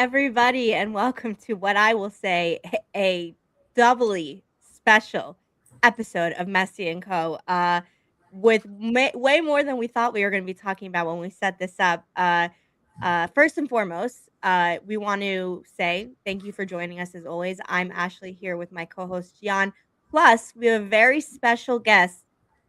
everybody, and welcome to what I will say a doubly special episode of Messi and Co. With way more than we thought we were going to be talking about when we set this up. First and foremost, we want to say thank you for joining us as always. I'm Ashley here with my co-host Gian. Plus, we have a very special guest,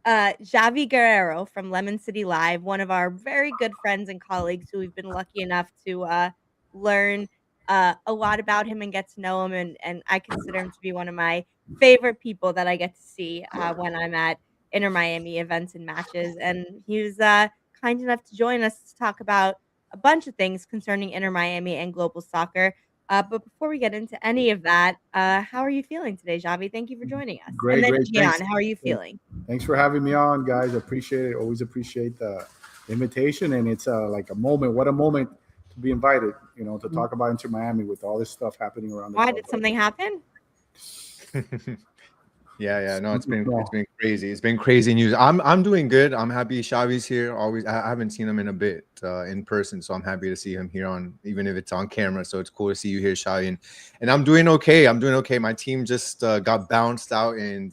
Xavi Guerrero from Lemon City Live, one of our very good friends and colleagues who we've been lucky enough to learn a lot about him and get to know him. And I consider him to be one of my favorite people that I get to see when I'm at Inter Miami events and matches. And he was kind enough to join us to talk about a bunch of things concerning Inter Miami and global soccer. But before we get into any of that, how are you feeling today, Javi? Thank you for joining us. And Great, then great. Gian, how are you feeling? Thanks for having me on, guys. Appreciate it. Always appreciate the invitation, and it's like a moment. What a moment to be invited. To talk about Inter Miami with all this stuff happening around the Why club. did something happen? Yeah. No, it's been crazy. It's been crazy news. I'm doing good. I'm happy Xavi's here. Always, I haven't seen him in a bit in person, so I'm happy to see him here on, even if it's on camera. So it's cool to see you here, Xavi. And I'm doing okay. My team just got bounced out in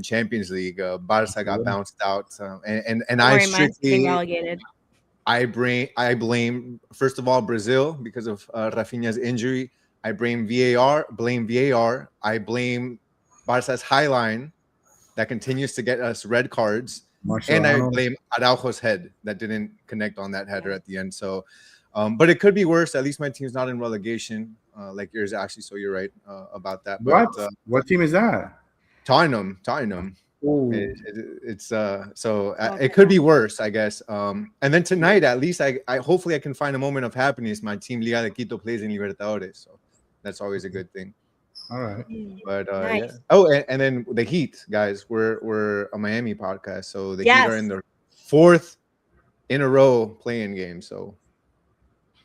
Champions League. Barca got bounced out, and I strictly relegated. I blame first of all Brazil because of Rafinha's injury. I blame VAR. I blame Barca's high line that continues to get us red cards. Mascherano. And I blame Araujo's head that didn't connect on that header at the end. So, but it could be worse. At least my team's not in relegation like yours, actually. So you're right about that. What? But, what team is that? Tottenham. It could be worse, I guess. And then tonight, at least, I hopefully I can find a moment of happiness. My team Liga de Quito plays in Libertadores, so that's always a good thing. All right. But nice. yeah. Oh, and then the Heat, guys. We're a Miami podcast, so the Heat are in their 4th in a row playing game. So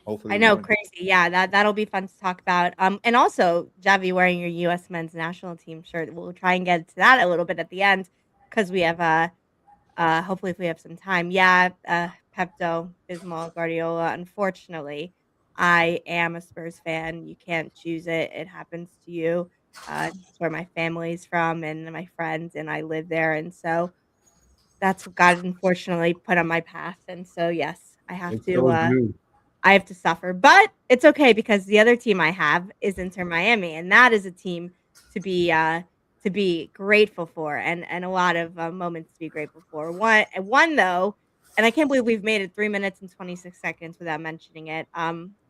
hopefully, I know, crazy. Yeah, that'll be fun to talk about. And also Javi wearing your U.S. men's national team shirt. We'll try and get to that a little bit at the end because we have hopefully if we have some time. Yeah, Pepto Bismol Guardiola. Unfortunately, I am a Spurs fan. You can't choose it. It happens to you. It's where my family's from and my friends, and I live there. And so that's what God unfortunately put on my path. And so, yes, I have to suffer. But it's okay because the other team I have is Inter Miami, and that is a team to be grateful for and a lot of moments to be grateful for. One though, and I can't believe we've made it 3 minutes and 26 seconds without mentioning it.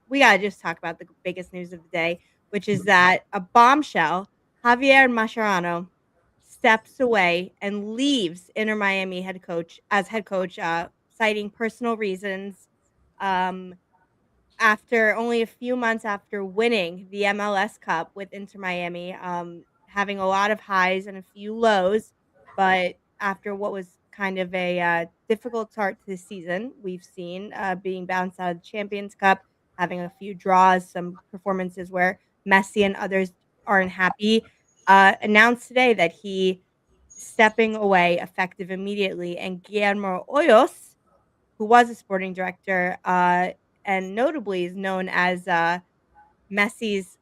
We got to just talk about the biggest news of the day, which is that a bombshell, Javier Mascherano, steps away and leaves Inter Miami head coach, citing personal reasons. After only a few months after winning the MLS Cup with Inter Miami, having a lot of highs and a few lows, but after what was kind of a difficult start to the season, we've seen being bounced out of the Champions Cup, having a few draws, some performances where Messi and others aren't happy, announced today that he stepping away effective immediately. And Guillermo Hoyos, who was a sporting director and notably is known as Messi's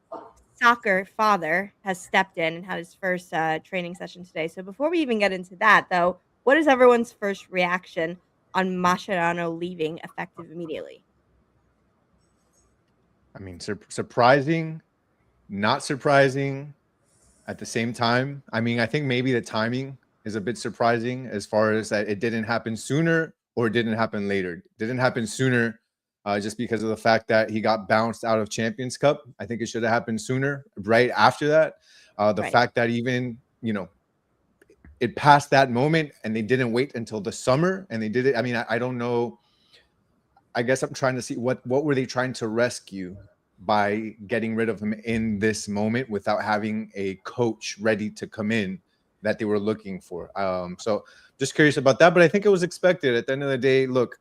soccer father, has stepped in and had his first training session today. So before we even get into that, though, what is everyone's first reaction on Mascherano leaving effective immediately? I mean, surprising, not surprising at the same time. I mean, I think maybe the timing is a bit surprising as far as that it didn't happen sooner or it didn't happen later. Didn't happen sooner just because of the fact that he got bounced out of Champions Cup. I think it should have happened sooner, right after that. The fact that even, it passed that moment and they didn't wait until the summer and they did it. I mean, I don't know. I guess I'm trying to see what were they trying to rescue by getting rid of him in this moment without having a coach ready to come in that they were looking for. So just curious about that, but I think it was expected. At the end of the day, look,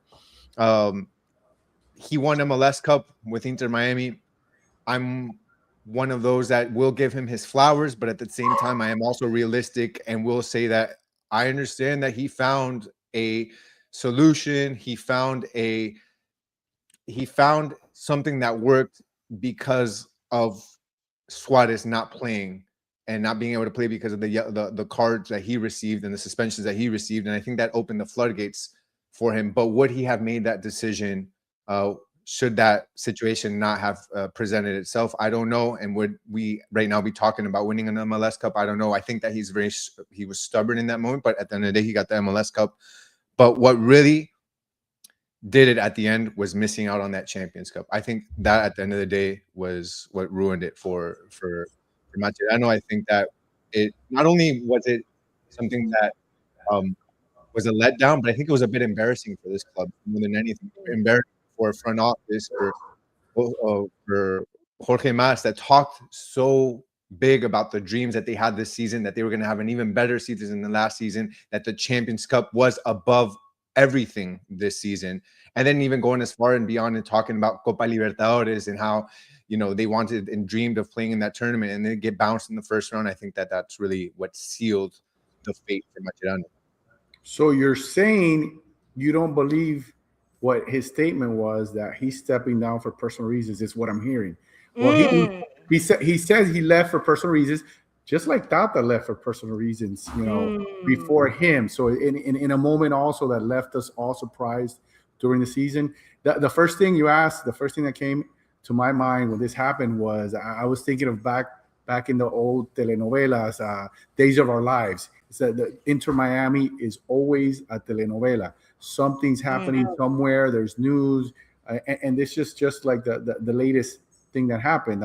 he won MLS Cup with Inter Miami. I'm one of those that will give him his flowers, but at the same time, I am also realistic and will say that I understand that he found a solution. He found a he found something that worked because of Suarez not playing and not being able to play because of the cards that he received and the suspensions that he received. And I think that opened the floodgates for him. But would he have made that decision should that situation not have presented itself? I don't know. And would we right now be talking about winning an MLS Cup? I don't know. I think that he was stubborn in that moment, but at the end of the day, he got the MLS Cup. But what really did it at the end was missing out on that Champions Cup. I think that at the end of the day was what ruined it for Mascherano. I think that it not only was it something that was a letdown, but I think it was a bit embarrassing for this club more than anything. Embarrassing for a front office for Jorge Mas that talked so big about the dreams that they had this season, that they were going to have an even better season than the last season, that the Champions Cup was above everything this season, and then even going as far and beyond and talking about Copa Libertadores and how they wanted and dreamed of playing in that tournament and then get bounced in the first round. I think that that's really what sealed the fate for Mascherano. So you're saying you don't believe what his statement was, that he's stepping down for personal reasons, is what I'm hearing. Well, he says he left for personal reasons, just like Tata left for personal reasons, before him. So in a moment also that left us all surprised during the season. The first thing you asked, the first thing that came to my mind when this happened was I was thinking of back in the old telenovelas, Days of Our Lives. It's that the Inter Miami is always a telenovela. Something's happening somewhere. There's news, and this just like the latest thing that happened.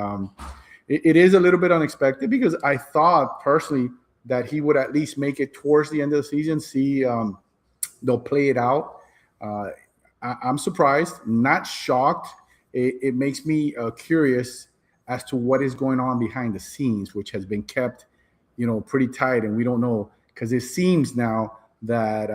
It is a little bit unexpected because I thought personally that he would at least make it towards the end of the season. See, they'll play it out. I'm surprised, not shocked. It makes me curious as to what is going on behind the scenes, which has been kept, pretty tight, and we don't know, because it seems now that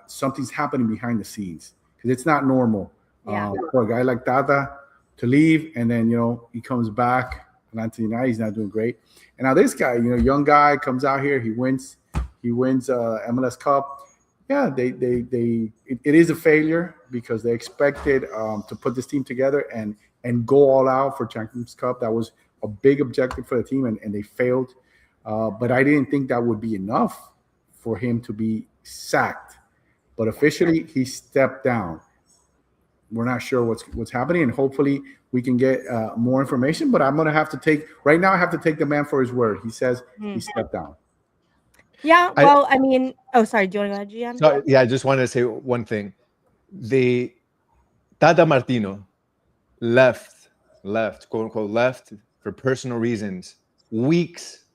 something's happening behind the scenes, because it's not normal for a guy like Tata to leave and then he comes back. Atlanta United, he's not doing great. And now this guy, young guy, comes out here, he wins MLS Cup. Yeah, it is a failure because they expected to put this team together and go all out for Champions Cup. That was a big objective for the team, and they failed. But I didn't think that would be enough for him to be sacked. But officially, he stepped down. We're not sure what's happening, and hopefully we can get more information. But I'm going to have to take the man for his word. He says he stepped down. Yeah, well, sorry, do you want to go ahead, GM? So, yeah, I just wanted to say one thing. The Tata Martino left, quote unquote, left for personal reasons weeks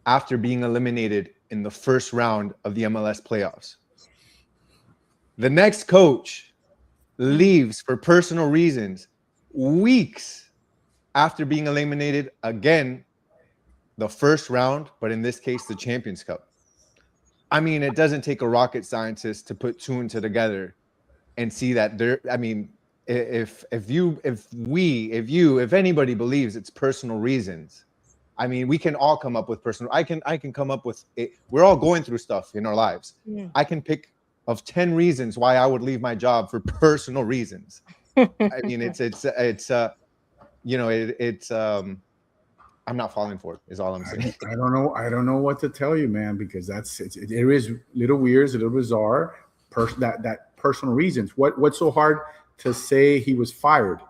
after being eliminated in the first round of the MLS playoffs. The next coach leaves for personal reasons weeks after being eliminated again the first round, but in this case, the Champions Cup. I mean, it doesn't take a rocket scientist to put two and two together and see that there. I mean, if anybody believes it's personal reasons, I mean, we can all come up with personal. I can come up with it. We're all going through stuff in our lives. I can pick of 10 reasons why I would leave my job for personal reasons. I mean, I'm not falling for it, is all I'm saying. I don't know what to tell you, man, because it is a little weird, a little bizarre. That personal reasons. What's so hard to say he was fired?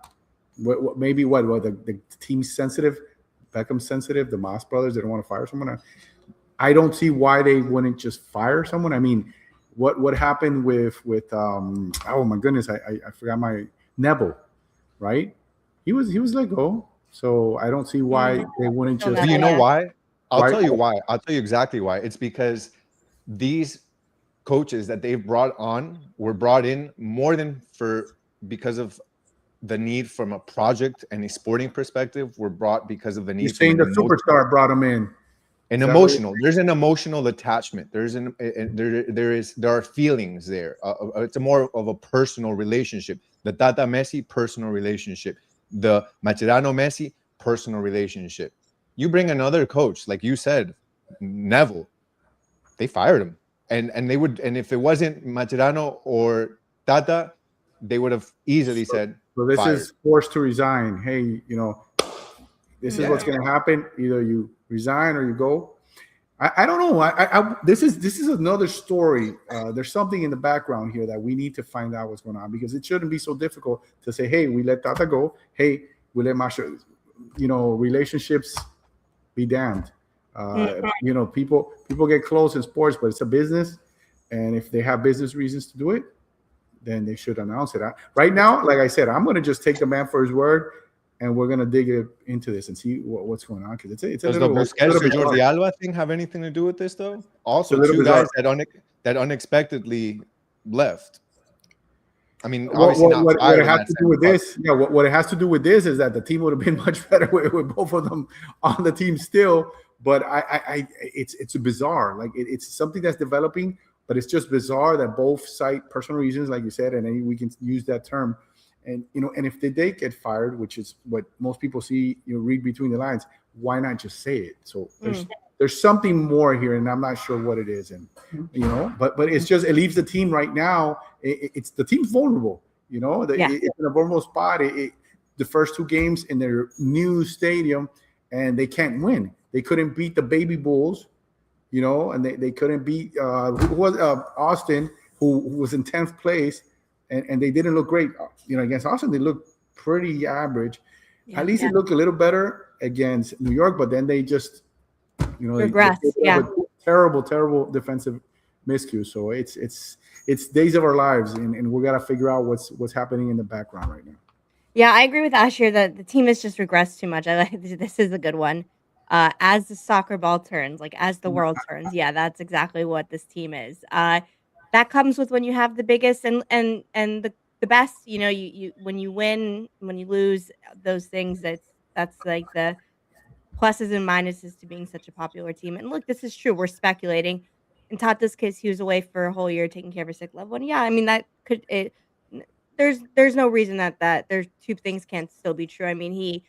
What the team's sensitive, Beckham's sensitive, the Moss brothers, they don't want to fire someone. I don't see why they wouldn't just fire someone. I mean, what happened with oh my goodness, I forgot my Neville, right? He was let go. So I don't see why they wouldn't just. Do you know why? I'll tell you why. I'll tell you exactly why. It's because these coaches that they've brought on were brought in more than because of the need from a project and a sporting perspective. Were brought because of the need. You're saying the superstar brought them in. There's an emotional attachment. There are feelings there. It's more of a personal relationship. The Tata Messi personal relationship. The Mascherano Messi personal relationship. You bring another coach, like you said, Neville, they fired him, and they would, and if it wasn't Mascherano or Tata, they would have easily said, So this fired. is forced to resign. Hey, this is what's going to happen. Either you resign or you go. I don't know. This is another story. There's something in the background here that we need to find out what's going on, because it shouldn't be so difficult to say, hey, we let Tata go. Hey, we let Masha. Relationships be damned. People get close in sports, but it's a business, and if they have business reasons to do it, then they should announce it. Right now, like I said, I'm going to just take the man for his word, and we're going to dig into this and see what's going on, because it's a Does little. the Busquets little or bit Jordi hard. Alba thing have anything to do with this, though? Also, It's a little two bizarre. guys that unexpectedly left. I mean, What obviously not it fired in has that to sense, do with but this? Yeah, what it has to do with this is that the team would have been much better with both of them on the team still. But it's bizarre. Like it's something that's developing, but it's just bizarre that both cite personal reasons, like you said, and then we can use that term. And and if they did get fired, which is what most people see, read between the lines, why not just say it? So there's something more here, and I'm not sure what it is. And but it's just, it leaves the team right now. It's the team's vulnerable. It's in a vulnerable spot. The first two games in their new stadium, and they can't win. They couldn't beat the Baby Bulls, and they couldn't beat who was Austin, who was in 10th place, and they didn't look great. Against Austin, they looked pretty average. At least it looked a little better against New York, but then they just, regress. Terrible defensive miscue. So it's days of our lives, and we got to figure out what's happening in the background right now. Yeah, I agree with Asher that the team has just regressed too much. I like this is a good one. As the soccer ball turns, like as the world turns, that's exactly what this team is. That comes with when you have the biggest and the best. You when you win, when you lose, those things. That's like the pluses and minuses to being such a popular team. And look, this is true. We're speculating. In Tata's case, he was away for a whole year taking care of a sick loved one. Yeah, I mean that could it. There's no reason that there's two things can't still be true. I mean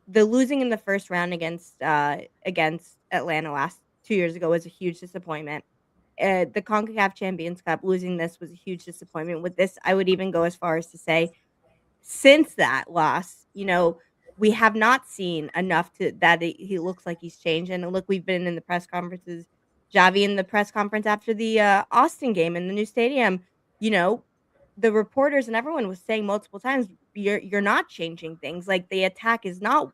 the losing in the first round against Atlanta last 2 years ago was a huge disappointment. The CONCACAF Champions Cup, losing this was a huge disappointment. With this, I would even go as far as to say, since that loss, we have not seen enough to that he looks like he's changed. And look, we've been in the press conferences, Javi in the press conference after the Austin game in the new stadium. The reporters and everyone was saying multiple times, you're not changing things. Like the attack is not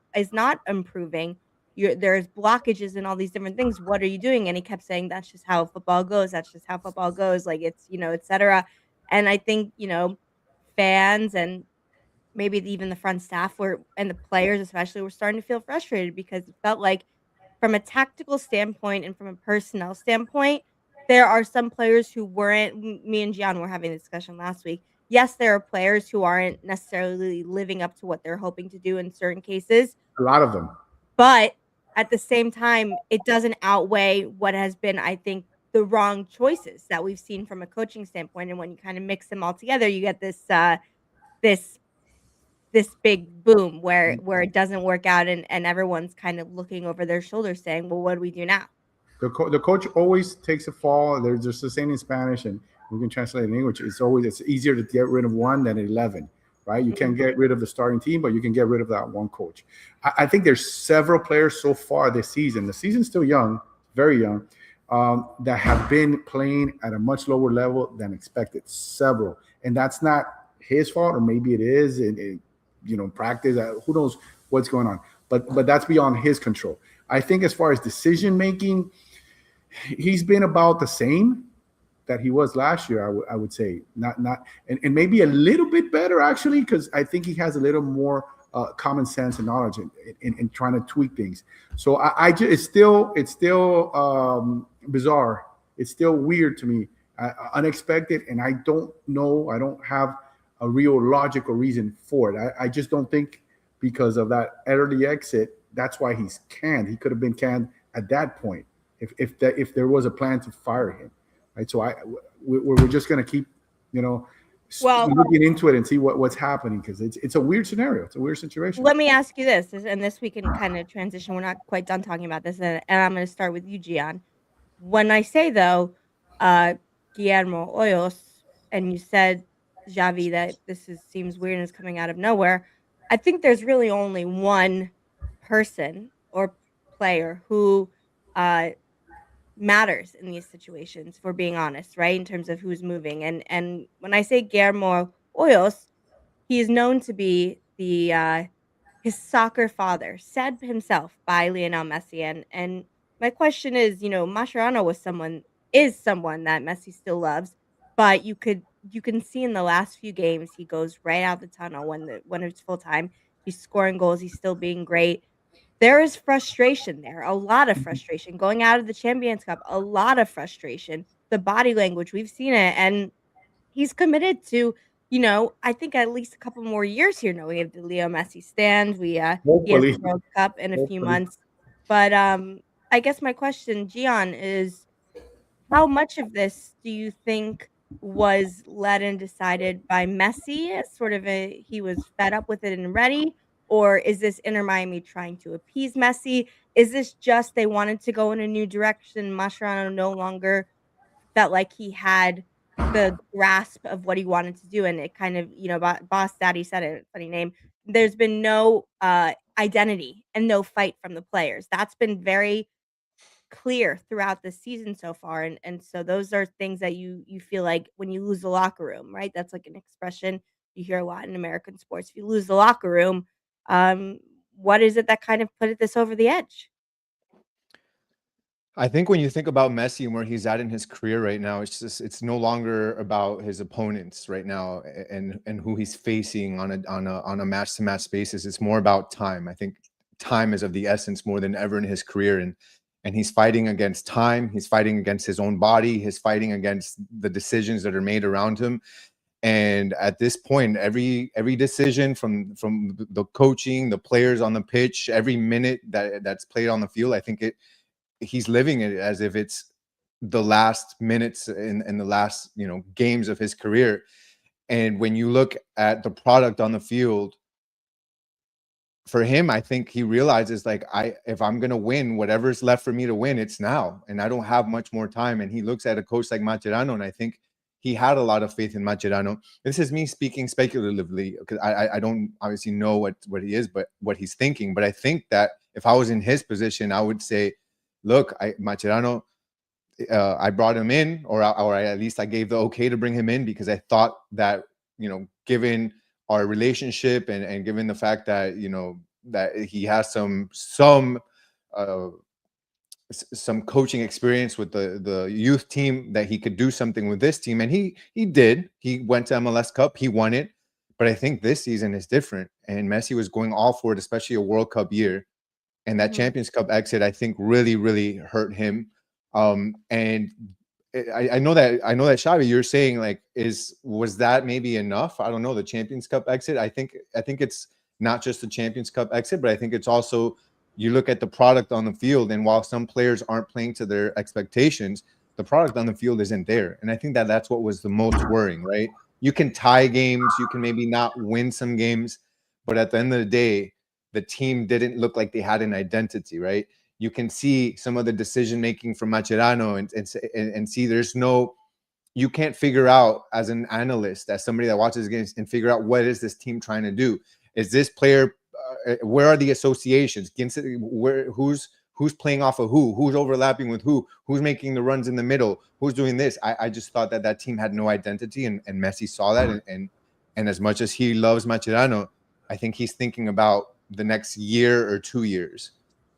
improving. There's blockages and all these different things. What are you doing? And he kept saying, that's just how football goes. That's just how football goes. Like it's, etc. And I think, fans and maybe even the front staff and the players especially were starting to feel frustrated, because it felt like from a tactical standpoint and from a personnel standpoint, there are some players who weren't. Me and Gian were having a discussion last week. Yes, there are players who aren't necessarily living up to what they're hoping to do in certain cases. A lot of them. But at the same time, it doesn't outweigh what has been, I think, the wrong choices that we've seen from a coaching standpoint. And when you kind of mix them all together, you get this big boom where it doesn't work out, and everyone's kind of looking over their shoulder saying, well, what do we do now? The coach always takes a fall. There's just the same in Spanish, and we can translate it in English. It's easier to get rid of one than 11, right? You can't get rid of the starting team, but you can get rid of that one coach. I think there's several players so far this season. The season's still young, very young, that have been playing at a much lower level than expected. Several, and that's not his fault, or maybe it is. Practice. Who knows what's going on? But that's beyond his control. I think as far as decision making, he's been about the same that he was last year. I would say not and maybe a little bit better actually, because I think he has a little more common sense and knowledge in trying to tweak things. So it's still bizarre. It's still weird to me, unexpected, and I don't know. I don't have a real logical reason for it. I just don't think because of that early exit, that's why he's canned. He could have been canned at that point if there was a plan to fire him, right? So we're just going to keep, looking into it and see what's happening, because it's a weird scenario. It's a weird situation. Let me ask you this, and this we can kind of transition. We're not quite done talking about this, and I'm going to start with you, Gian. When I say though, Guillermo Hoyos, and you said Xavi, that seems weird and is coming out of nowhere. I think there's really only one person or player who matters in these situations, if we're being honest, right? In terms of who's moving. And when I say Guillermo Hoyos, he is known to be the his soccer father, said himself by Lionel Messi. And my question is, Mascherano is someone that Messi still loves, but you can see in the last few games he goes right out the tunnel when it's full time. He's scoring goals, he's still being great. There is frustration there, a lot of frustration going out of the Champions Cup, a lot of frustration. The body language, we've seen it, and he's committed to, I think at least a couple more years here. No, we have the Leo Messi stand. He has Hopefully, the World Cup in a few hopefully. months. But I guess my question, Gian, is how much of this do you think was led and decided by Messi as sort of he was fed up with it and ready? Or is this Inter Miami trying to appease Messi? Is this just they wanted to go in a new direction? Mascherano no longer felt like he had the grasp of what he wanted to do, and it kind of, Boss Daddy said it, funny name. There's been no identity and no fight from the players. That's been very clear throughout the season so far, and so those are things that you feel like when you lose the locker room, right? That's like an expression you hear a lot in American sports. If you lose the locker room, um, what is it that kind of put this over the edge? I think when you think about Messi and where he's at in his career right now, it's no longer about his opponents right now and who he's facing on a match to match basis. It's more about time. I think time is of the essence more than ever in his career, and he's fighting against time. He's fighting against his own body. He's fighting against the decisions that are made around him. And at this point, every decision from the coaching, the players on the pitch, every minute that's played on the field, I think he's living it as if it's the last minutes in the last games of his career. And when you look at the product on the field for him, I think he realizes, like, if I'm gonna win whatever's left for me to win, it's now, and I don't have much more time. And he looks at a coach like Mascherano, and I think he had a lot of faith in Mascherano. This is me speaking speculatively because I don't obviously know what he is, but what he's thinking. But I think that if I was in his position, I would say, look, Mascherano, I brought him in, or at least I gave the okay to bring him in, because I thought that, given our relationship and given the fact that, that he has some coaching experience with the youth team, that he could do something with this team. And he did. He went to MLS Cup, he won it. But I think this season is different. And Messi was going all for it, especially a World Cup year. And that Champions Cup exit, I think, really, really hurt him. And I know that Xavi, you're saying, like, was that maybe enough? I don't know. The Champions Cup exit, I think it's not just the Champions Cup exit, but I think it's also, you look at the product on the field, and while some players aren't playing to their expectations, the product on the field isn't there. And I think that's what was the most worrying, right? You can tie games, you can maybe not win some games, but at the end of the day, the team didn't look like they had an identity, right? You can see some of the decision making from Mascherano and see you can't figure out, as an analyst, as somebody that watches games, and figure out, what is this team trying to do? Is this player, where are the associations? Who's playing off of who's overlapping with who's making the runs in the middle, who's doing this? I just thought that team had no identity, and Messi saw that, and as much as he loves Mascherano, I think he's thinking about the next year or 2 years.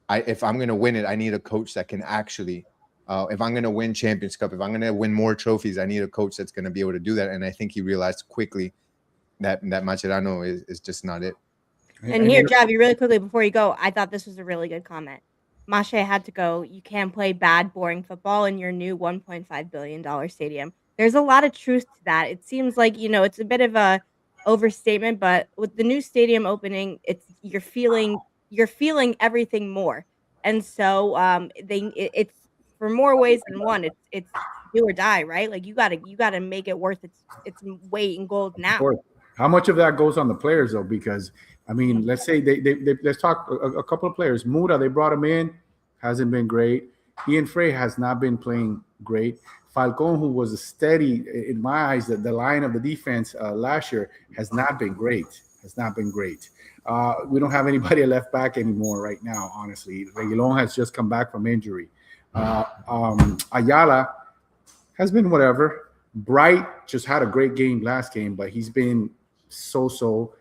If I'm going to win it, I need a coach that can actually, if I'm going to win Champions Cup, if I'm going to win more trophies, I need a coach that's going to be able to do that. And I think he realized quickly that Mascherano is just not it. And here, Javi, really quickly before you go, I thought this was a really good comment. Masche had to go. You can't play bad, boring football in your new $1.5 billion stadium. There's a lot of truth to that. It seems like, it's a bit of a overstatement, but with the new stadium opening, you're feeling everything more. And so it's for more ways than one. It's do or die, right? Like you gotta make it worth its weight in gold now. How much of that goes on the players, though? Because I mean, let's say let's talk a couple of players. Muda, they brought him in, hasn't been great. Ian Frey has not been playing great. Falcon, who was a steady, in my eyes, the line of the defense last year, has not been great. Has not been great. We don't have anybody at left back anymore right now, honestly. Reguilon has just come back from injury. Ayala has been whatever. Bright just had a great game last game, but he's been so-so.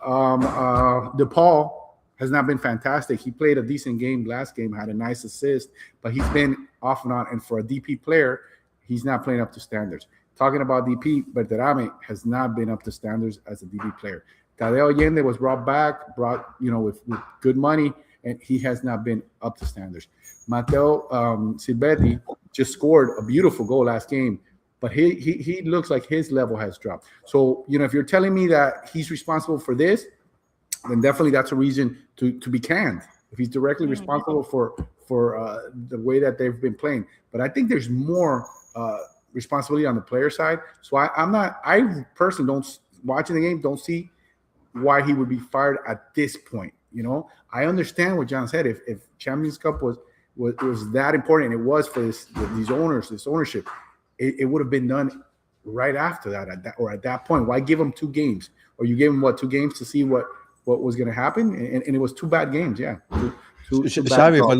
DePaul has not been fantastic. He played a decent game last game, had a nice assist, but he's been off and on. And for a DP player, he's not playing up to standards. Talking about DP, Berterame has not been up to standards as a DP player. Tadeo Allende was brought with good money, and he has not been up to standards. Mateo Silvetti just scored a beautiful goal last game, but he looks like his level has dropped. So, if you're telling me that he's responsible for this, then definitely that's a reason to be canned if he's directly responsible for the way that they've been playing. But I think there's more responsibility on the player side. So I personally don't, watching the game, don't see why he would be fired at this point. I understand what John said. If Champions Cup was that important, and it was for these owners, this ownership, it would have been done right after that, at that point. Why give them 2 games? Or you gave them 2 games to see what was going to happen, and it was 2 bad games. Yeah. Xavi, but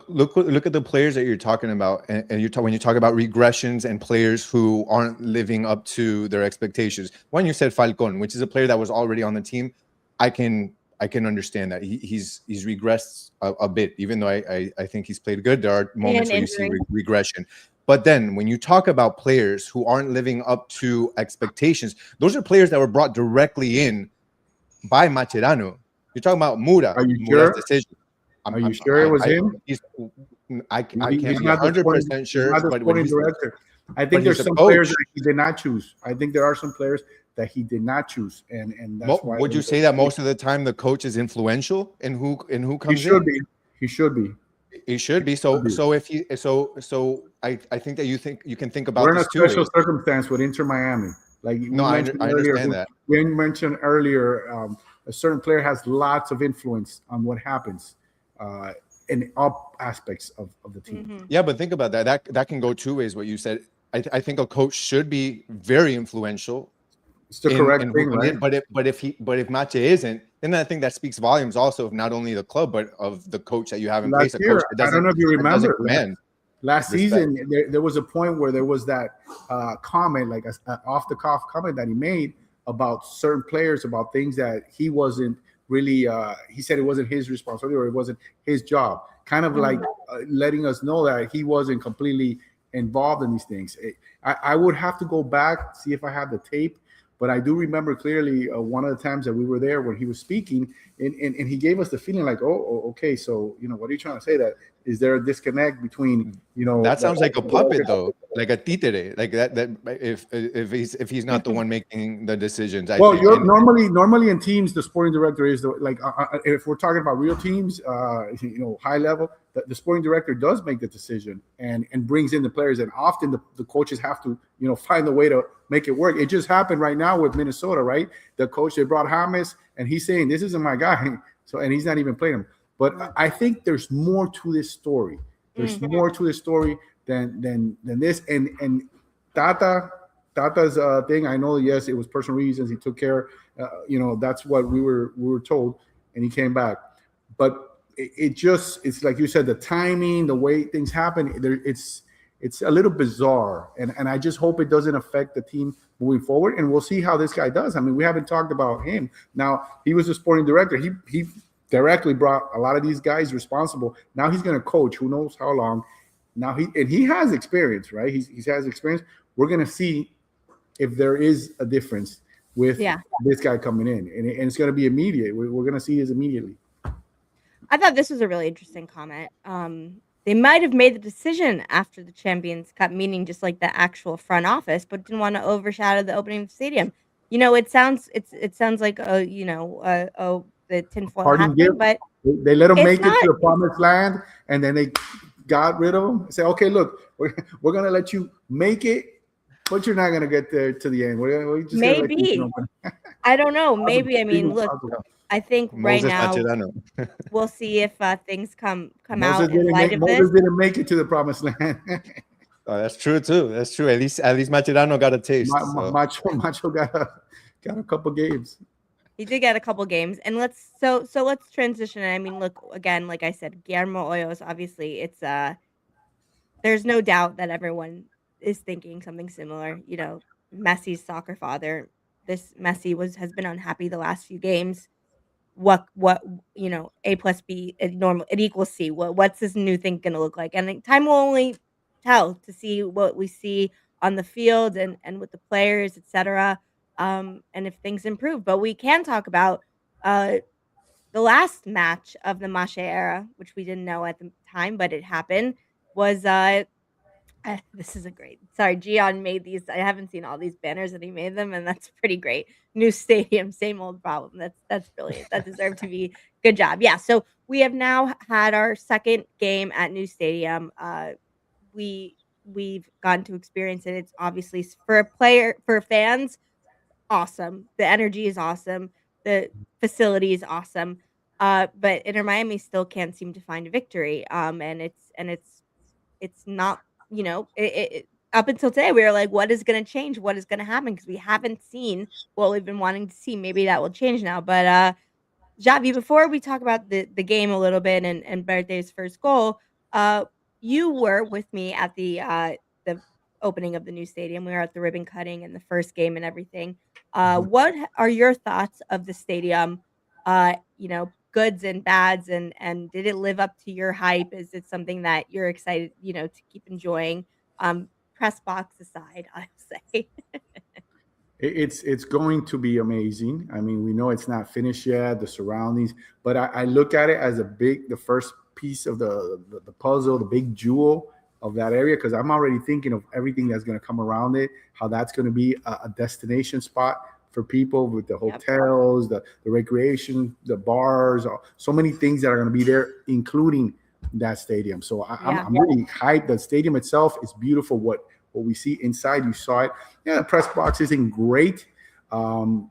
look at the players that you're talking about, and when you talk about regressions and players who aren't living up to their expectations. When you said Falcon, which is a player that was already on the team, I can understand that he's regressed a bit. Even though I think he's played good, there are moments where you see regression. But then when you talk about players who aren't living up to expectations, those are players that were brought directly in by Mascherano. You're talking about Mura. Are you sure? Decision. Are you sure it was him? I can't be 100% sure. But when director. I think there's some players that he did not choose. I think there are some players that he did not choose, and that's why. Would you say that most of the time the coach is influential in who comes in? He should be. He should be. So I think that you can think about. We're in a special circumstance with Inter Miami. Like I understand that. You mentioned earlier, a certain player has lots of influence on what happens in all aspects of the team. Yeah, but think about that. That can go 2 ways. What you said. I think a coach should be very influential. It's the correct thing, right? But if Mache isn't, then I think that speaks volumes also of not only the club but of the coach that you have in place. I don't know if you remember. Last season, there was a point where there was that comment, like an off-the-cuff comment that he made about certain players, about things that he wasn't really, he said it wasn't his responsibility or it wasn't his job. Kind of like letting us know that he wasn't completely involved in these things. I would have to go back, see if I have the tape, but I do remember clearly one of the times that we were there when he was speaking, and he gave us the feeling like, okay, so, what are you trying to say? That is there a disconnect between, that sounds like a puppet though, like a títere, like that if he's not the one making the decisions. Normally in teams, the sporting director is if we're talking about real teams, high level, the sporting director does make the decision and brings in the players, and often the coaches have to find a way to make it work. It just happened right now with Minnesota, right? The coach, they brought James, and he's saying this isn't my guy, and he's not even playing him. But I think there's more to this story. There's more to this story than this. And Tata's thing, I know, yes, it was personal reasons. He took care. That's what we were told, and he came back. But it's like you said, the timing, the way things happen, it's a little bizarre. And I just hope it doesn't affect the team moving forward. And we'll see how this guy does. I mean, we haven't talked about him. Now, he was the sporting director. He directly brought a lot of these guys responsible. Now he's going to coach who knows how long. Now he has experience, right? He has experience. We're going to see if there is a difference with this guy coming in, and it's going to be immediate. We're going to see this immediately. I thought this was a really interesting comment. They might have made the decision after the Champions Cup, meaning just like the actual front office, but didn't want to overshadow the opening of the stadium. It sounds like the tinfoil hat thing, but they let them make it to the promised land, and then they got rid of them. Say, okay, look, we're gonna let you make it, but you're not gonna get there to the end. We're just maybe. I don't know. Maybe. I mean, look. I think right now we'll see if things come out in light of this. Moses didn't make it to the promised land. That's true too. That's true. At least Mascherano got a taste. So. Macho got a couple games. He did get a couple games, and let's transition. I mean, look again, like I said, Guillermo Hoyos. Obviously, it's there's no doubt that everyone is thinking something similar. You know, Messi's soccer father. This Messi has been unhappy the last few games. What you know, A plus B it equals C. What's this new thing gonna look like? And time will only tell to see what we see on the field and with the players, etc. And if things improve. But we can talk about uh the last match of the Masche era, which we didn't know at the time, but it happened, was this is a great. Sorry, Gian made these. I haven't seen all these banners that he made them, and that's pretty great. New stadium, same old problem. That's brilliant. That deserved to be good job. Yeah. So we have now had our second game at New Stadium. We've gotten to experience it. It's obviously for fans, awesome. The energy is awesome. The facility is awesome. But Inter Miami still can't seem to find a victory. And it's not, you know, up until today, we were like, what is going to change? What is going to happen? Because we haven't seen what we've been wanting to see. Maybe that will change now. But Javi, before we talk about the game a little bit and Berte's first goal, uh, you were with me at the opening of the new stadium. We were at the ribbon cutting and the first game and everything. What are your thoughts of the stadium? You know, goods and bads, and did it live up to your hype? Is it something that you're excited, you know, to keep enjoying? Press box aside, I'll say. It's going to be amazing. I mean, we know it's not finished yet, the surroundings, but I look at it as the first piece of the puzzle, the big jewel of that area, because I'm already thinking of everything that's going to come around it, how that's going to be a destination spot for people with the hotels, the recreation, the bars, so many things that are going to be there, including that stadium. So I'm really hyped. The stadium itself is beautiful. What we see inside, you saw it. Yeah, the press box isn't great. You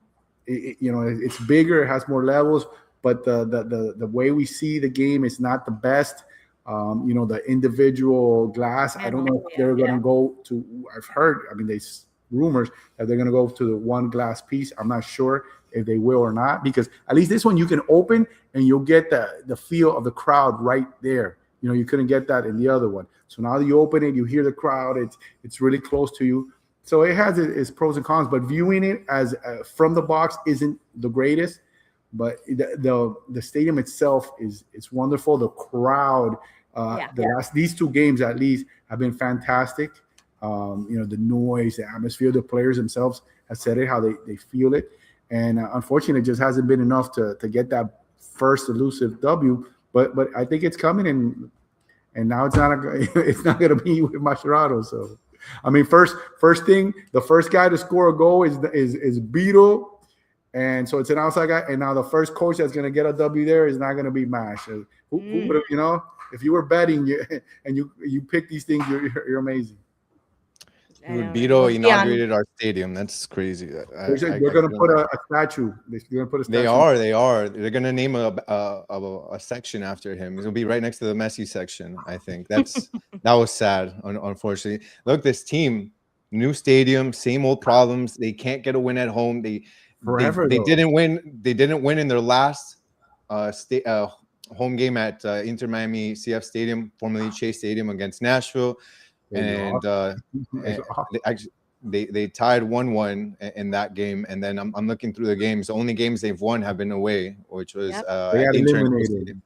know, it's bigger, it has more levels, but the way we see the game is not the best. You know, the individual glass, I don't know if they're going to go to, I've heard, I mean, there's rumors that they're going to go to the one glass piece. I'm not sure if they will or not, because at least this one you can open and you'll get the feel of the crowd right there. You know, you couldn't get that in the other one. So now that you open it, you hear the crowd. It's really close to you. So it has its pros and cons, but viewing it as from the box isn't the greatest. But the stadium itself it's wonderful. The crowd, these two games at least have been fantastic. You know, the noise, the atmosphere, the players themselves have said it, how they feel it. And unfortunately, it just hasn't been enough to get that first elusive W. But I think it's coming, and now it's not going to be with Mascherano. So, I mean, first thing, the first guy to score a goal is Beetle. And so it's an outside guy. And now the first coach that's going to get a W there is not going to be Mash. Who would have, you know, if you were betting and you pick these things, you're amazing. Dude, Beto inaugurated our stadium. That's crazy. They're going to put a statue. They're going to put a statue. They are. They're going to name a section after him. It'll be right next to the Messi section, I think. That was sad, unfortunately. Look, this team, new stadium, same old problems. They can't get a win at home. They didn't win. They didn't win in their last home game at Inter Miami CF Stadium, formerly Chase Stadium, against Nashville. And they tied 1-1 in that game. And then I'm looking through the games. The only games they've won have been away, which was they got eliminated.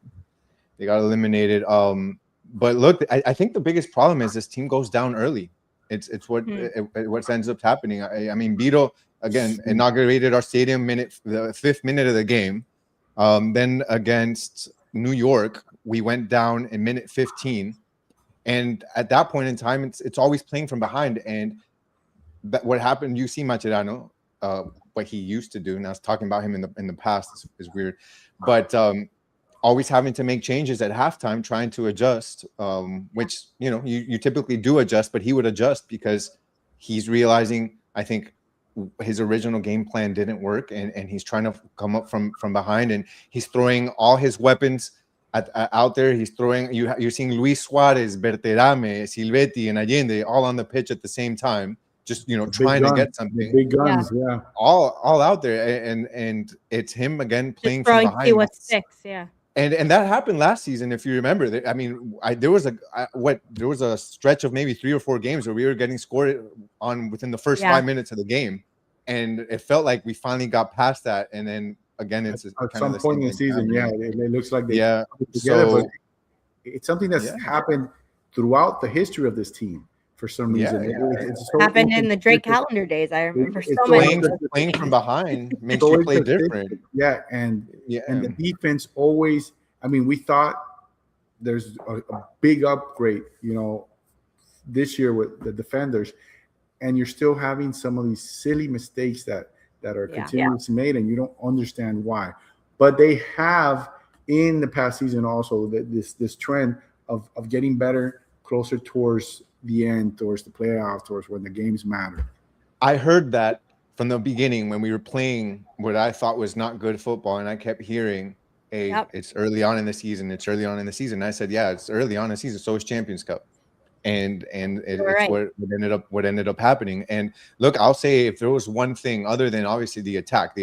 They got eliminated. But look, I think the biggest problem is this team goes down early. It's what ends up happening. I mean, Beto again inaugurated our stadium the 5th minute of the game. Then against New York, we went down in minute 15. And at that point in time, it's always playing from behind. And what happened, you see Mascherano, what he used to do, and I was talking about him in the past is weird, but always having to make changes at halftime, trying to adjust, which, you know, you typically do adjust, but he would adjust because he's realizing, I think, his original game plan didn't work, and he's trying to come up from behind, and he's throwing all his weapons out there. He's throwing. You're seeing Luis Suarez, Berterame, Silvetti, and Allende all on the pitch at the same time, just trying to get something. The big guns, yeah. All out there, and it's him again playing just throwing from behind. with sticks, yeah. And that happened last season, if you remember. I mean, there was a stretch of maybe 3 or 4 games where we were getting scored on within the first 5 minutes of the game, and it felt like we finally got past that. And then again, it's at some point in the season, it looks like they put it together, but it's something that's happened throughout the history of this team. For some reason, it's so happened in the Drake Calendar days. I remember playing from behind makes you play different. And the defense always. I mean, we thought there's a big upgrade, this year with the defenders, and you're still having some of these silly mistakes that are continuously made, and you don't understand why. But they have in the past season also this trend of getting better, closer towards the end, towards the playoffs, towards when the games matter. I heard that from the beginning when we were playing what I thought was not good football, and I kept hearing, "Hey, it's early on in the season. It's early on in the season." And I said, "Yeah, it's early on in the season. So is Champions Cup," and it's what ended up happening. And look, I'll say if there was one thing other than obviously the attack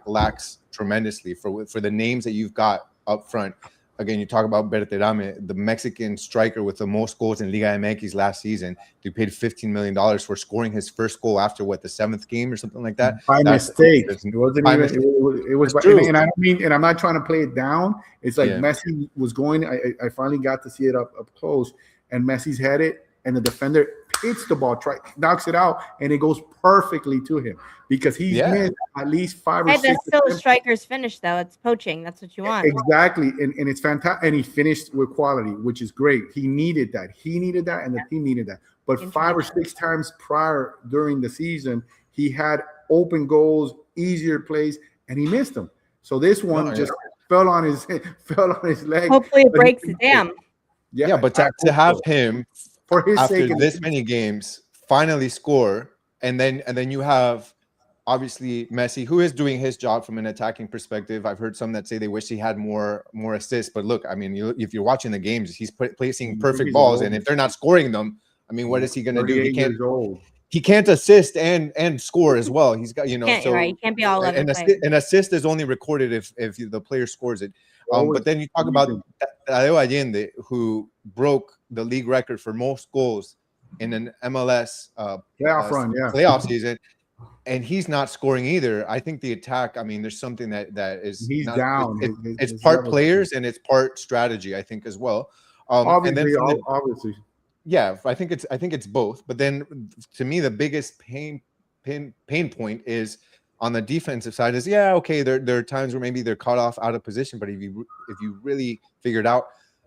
lacks tremendously for the names that you've got up front. Again, you talk about Berterame, the Mexican striker with the most goals in Liga MX last season. They paid $15 million for scoring his first goal after the 7th game or something like that. By mistake. It wasn't even. It was true. And I don't mean, and I'm not trying to play it down. It's like Messi was going. I finally got to see it up close, and Messi's had it, and the defender hits the ball, knocks it out, and it goes perfectly to him because he's missed at least 5 or 6. That's still a striker's finish, though. It's poaching. That's what you want. Exactly, and it's fantastic. And he finished with quality, which is great. He needed that. And the team needed that. But 5 or 6 times prior during the season, he had open goals, easier plays, and he missed them. So this one just fell on his leg. Hopefully, it breaks the dam. Yeah, but to have him for his after sake, this many games finally score, and then you have obviously Messi, who is doing his job from an attacking perspective. I've heard some that say they wish he had more assists, but look, I mean, if you're watching the games, he's placing perfect balls, and if they're not scoring them, I mean, what is he going to do? He can't assist and score as well. He's got, he can't be all over. An assist is only recorded if the player scores it. But then you talk about Dario Allende, who broke the league record for most goals in an MLS playoff season, and he's not scoring either. I think the attack, I mean, there's something that is down. It's part players and it's part strategy, I think, as well. Obviously. Yeah, I think it's both. But then to me, the biggest pain point is on the defensive side is, there are times where maybe they're caught off out of position, but if you really figured out,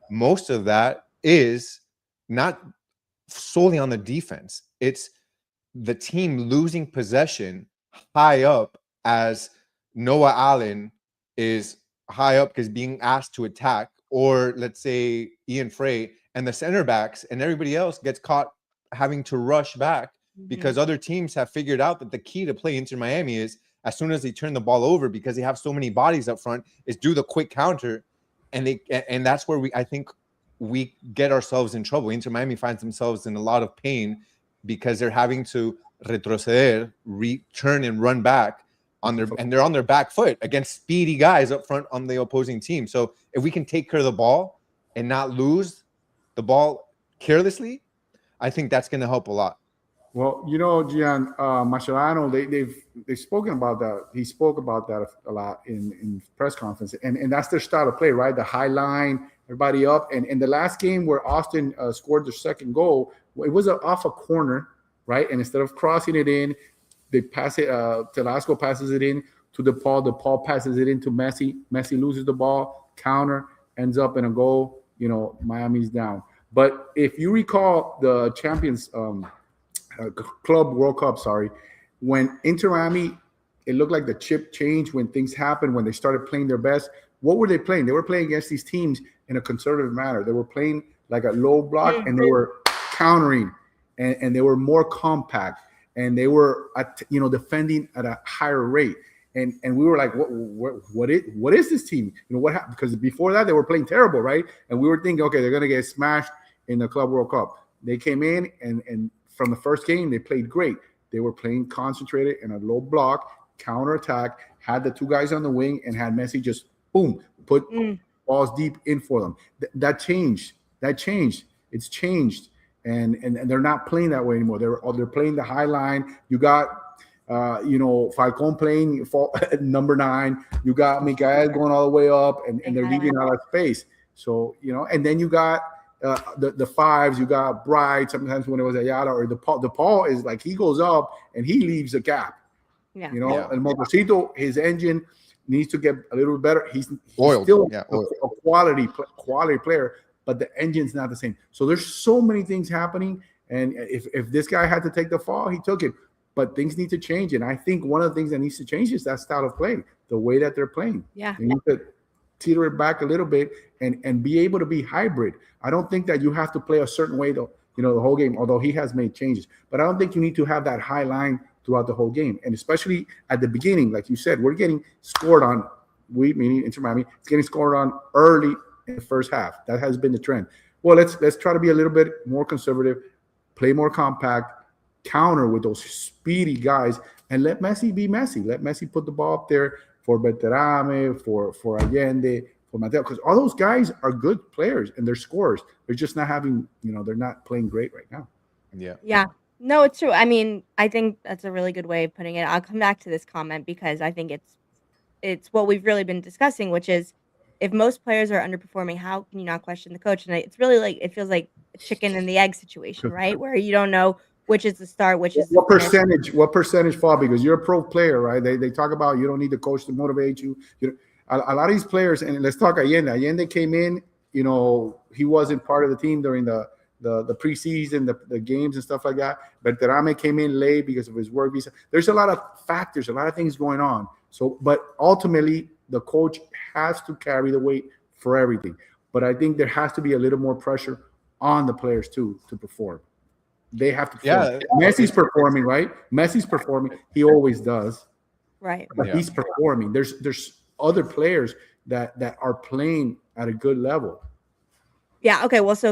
most of that is not solely on the defense. It's the team losing possession high up as Noah Allen is high up because being asked to attack, or let's say Ian Frey and the center backs and everybody else gets caught having to rush back because other teams have figured out that the key to play Inter Miami is as soon as they turn the ball over, because they have so many bodies up front, is do the quick counter. And that's where I think we get ourselves in trouble. Inter Miami finds themselves in a lot of pain because they're having to retroceder, return and run back and they're on their back foot against speedy guys up front on the opposing team. So if we can take care of the ball and not lose the ball carelessly, I think that's going to help a lot. Well, Gian, Mascherano, they've spoken about that. He spoke about that a lot in press conference, and that's their style of play, right? The high line, everybody up. And in the last game where Austin scored their second goal, it was off a corner, right? And instead of crossing it in, they pass it. Telasco passes it in to DePaul. DePaul passes it into Messi. Messi loses the ball, counter, ends up in a goal. Miami's down. But if you recall the Champions Club World Cup, when Inter Miami, it looked like the chip changed when things happened, when they started playing their best. What were they playing? They were playing against these teams in a conservative manner. They were playing like a low block, and they were countering, and they were more compact, and they were defending at a higher rate. and we were like, what is this team? What happened? Because before that they were playing terrible, right? And we were thinking, okay, they're gonna get smashed in the Club World Cup. They came in and from the first game they played great. They were playing concentrated in a low block, counterattack, had the two guys on the wing, and had Messi just boom put balls deep in for them. That changed. It's changed, and they're not playing that way anymore. They're playing the high line. You got Falcon playing number 9. You got Miguel going all the way up, and they're leaving out of space. So and then you got the fives. You got Bright sometimes when it was Ayala or the Paul is like he goes up and he leaves a gap. Yeah. And Motorcito, his engine needs to get a little better. He's Oiled. still Yeah, a quality player, but the engine's not the same. So there's so many things happening, and if this guy had to take the fall, he took it. But things need to change, and I think one of the things that needs to change is that style of play, the way that they're playing. Yeah, you need to teeter it back a little bit and be able to be hybrid. I don't think that you have to play a certain way though, the whole game. Although he has made changes, but I don't think you need to have that high line throughout the whole game, and especially at the beginning, like you said, we're getting scored on. We meaning Inter Miami, it's getting scored on early in the first half. That has been the trend. Well, let's try to be a little bit more conservative, play more compact, counter with those speedy guys, and let Messi be Messi. Let Messi put the ball up there for Berterame, for Allende, for Mateo, because all those guys are good players and they're scorers. They're just not having, they're not playing great right now. Yeah. No, it's true. I mean, I think that's a really good way of putting it. I'll come back to this comment because I think it's what we've really been discussing, which is if most players are underperforming, how can you not question the coach? And it's really like it feels like a chicken and the egg situation, right? Where you don't know which is the start, which is what percentage fall, because you're a pro player, right? They talk about you don't need the coach to motivate you. A lot of these players, and let's talk Allende. Allende came in, he wasn't part of the team during the preseason, the games and stuff like that. But Berterame came in late because of his work visa. There's a lot of factors, a lot of things going on. So, but ultimately, the coach has to carry the weight for everything. But I think there has to be a little more pressure on the players too to perform. They have to perform. Yeah. Messi's performing, right? Messi's performing. He always does. Right. But he's performing. There's other players that are playing at a good level. Yeah. Okay. Well, so